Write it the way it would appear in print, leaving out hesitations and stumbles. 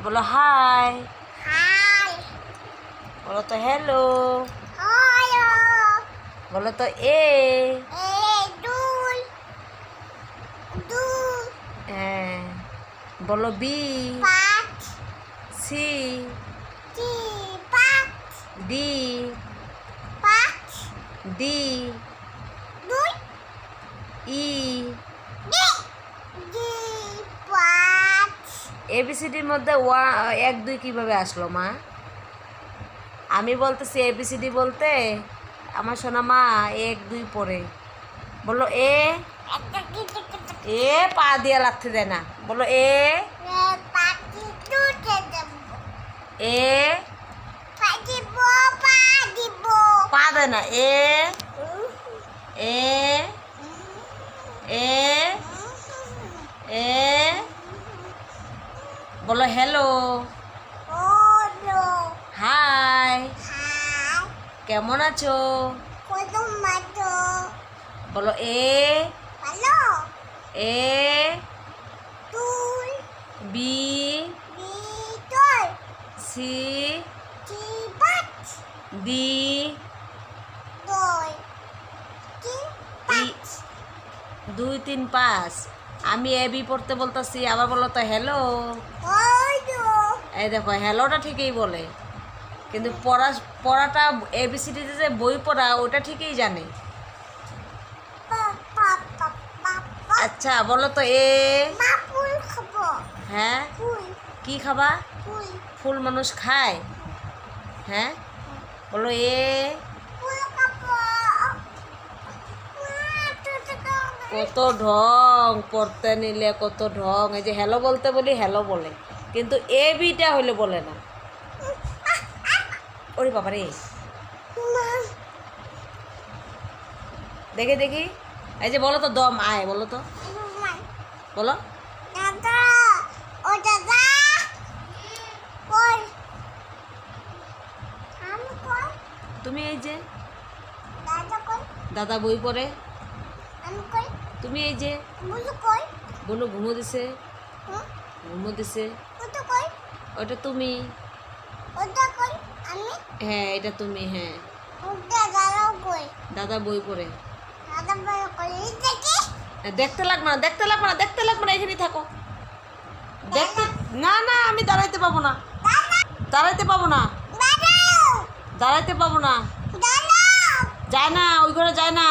বলো high. High. বলো তো হ্যালো। হ্যালো। বলো তো এ। দুল। দুল। হ্যাঁ। বলো বি। পাঁচ। সি। টি। পাঁচ। ডি। পাঁচ। ডি। দুই। ই। ডি। ডি। পাঁচ। এবিসিডির মধ্যে 1 2 কিভাবে আসলো মা? আমি বলতেছি এবিসিডি বলতে আমার সোনা মা 1 2 পড়ে। বলো এ। এ পা দিয়ে লাগতে দেয় না। বলো এ। পাখি দুধে দেব। এ পা দিব। পা দিব। পা দেয় না। এ এ এ এ বলো হ্যালো। হ্যালো। হাই। হাই। কেমন আছো? কত মাতো? বলো এ। হ্যালো। এ দুল। B beetle. সি টি পাঁচ। ডি দুই। টি পাঁচ। 2 3 5। আমি এ বি পড়তে বলতেছি, আবার বলো তো হ্যালো। হ্যালো। এই দেখো হ্যালোটা ঠিকই বলে, কিন্তু পড়াটা এবিসিডিতে যে বই পড়া ওটা ঠিকই জানে। আচ্ছা বলো তো এ। ফুল খাবো। হ্যাঁ ফুল। কি খাবা? ফুল। ফুল মানুষ খায়? হ্যাঁ বলো এ। ফুল খাবো। কত ঢং পড়তে নিলে, কত ঢং। এই যে হ্যালো বলতে বলি হ্যালো বলে, কিন্তু এ বিটা হইলে বলে না। ওরে বাবা রে, দেখি দেখি। এই যে বলো তো দম আয়, বলো তো, বলো। দাদা। ও দাদা। কই? আমি কই? তুমি এই যে দাদা কই? দাদা বই পড়ে, আমি কই? তুমি এই যে বুঝু কই? বলো ঘুমো দিছে, হুম? ঘুমো দিছে, ওটা কই? ওটা তুমি। ওটা কই? আমি? হ্যাঁ এটা তুমি। হ্যাঁ ওটা দাদা কই? দাদা বই পড়ে। দাদা বড় কই? দেখি। দেখতে লাগবে না, দেখতে লাগবে না, দেখতে লাগবে না, এখানেই থাকো। দেখতে না না, আমি দাঁড়াইতে পাবো না, দাঁড়াইতে পাবো না, দাদা। দাঁড়াইতে পাবো না। দাদা। যায় না, ওই ঘরে যায় না।